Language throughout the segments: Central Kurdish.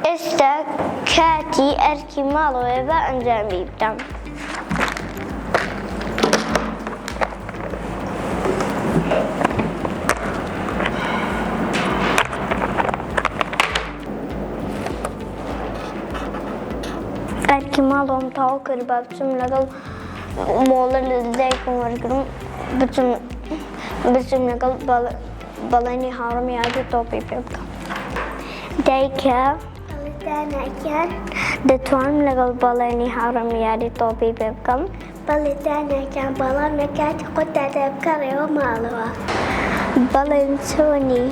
ئێستا کاتی ئەرکی ماڵەوەی بە ئەنجامی بدەم. ئەرکی ماڵەوەم تەواو کرد با بچم لەگەڵ مۆڵە لە دایکم وەرگرم بچم لەگەڵ بەڵێنی هاوڕێم یاری تۆپی پێ بکەم. دایکە دانەکەن دەتوانم لەگەڵ بەڵێنی هاوڕێم یاری تۆپی پێ بکەم؟ بەڵێ دانەکەن بەڵام لە کاتی خۆتدا دەبکەڕێەوە ماڵەوە. بەڵێن چۆنی؟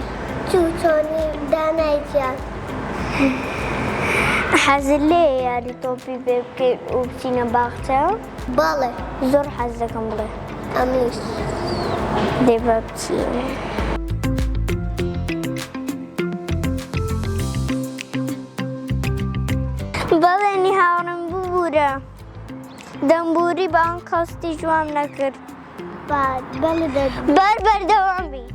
چۆنی دانایجان حەزت لێیە یاری تۆپی پێ بکەیت و بچینە باخچە؟ بەڵێ زۆر حەز دەکەم بڵێ. ئەمیش دێ بە بچینە. بەڵێنی هاوڕێم ببوورە. دەمبوری بە ئەم قەستی جوان نەکرد. بەڵێ بەر بەردەوام بی.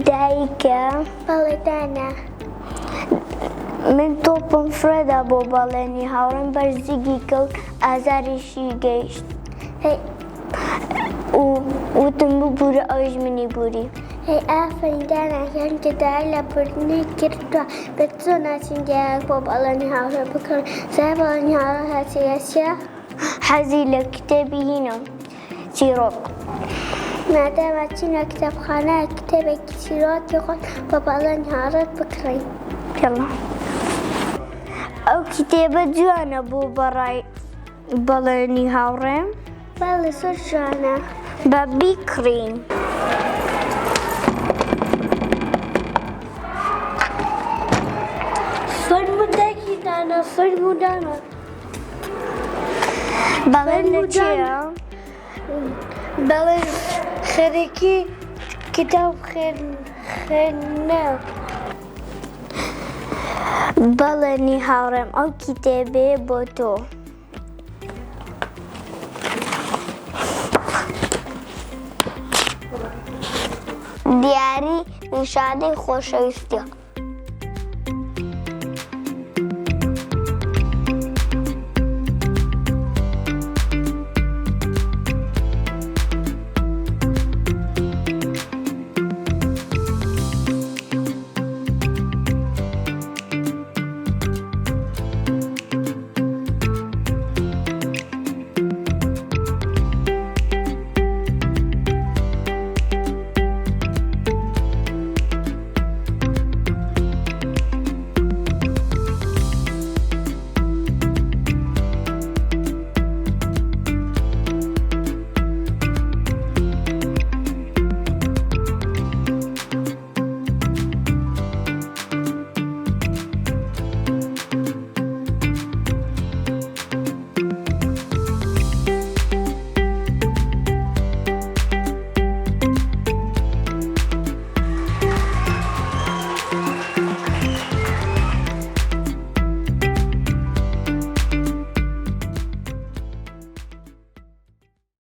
دایکە بەڵێ دانا من تۆپم فرەدا بۆ بەڵێنی هاوڕێم بەرزیگی کەوت ئازاریشی گەیشت وتم ببوورە ئەویش منی بووری. هەی ئافرین دانەکەن کە دای لە بردنی کردووە بە چۆ ناچین دیارە بۆ بەڵێنی هاوڕێ بکڕین. زای بەڵێنی هاوڕێ هاتیە چییە؟ حەزی لە کتێبی هینە چیرۆک. مادامە چینە کتێبخانەیە کتێبێکی چیرۆکی خۆت بە بەڵێنی هاوڕێت بکڕین. پێڵە ئەو کتێبە جوانە بۆ بەڕای بەڵێنی هاوڕێم؟ بەڵێ زۆر جوانە. بە بیکڕین. فەرمودایکی دانا فەرمودانە بەڵێن لە چییە؟ بەڵێ خەرێکی کتاب خوێندنە. بەڵێنی هاوڕێم ئەو کتێبێ بۆ تۆ. دیاری نیشانەی خۆشەویستی.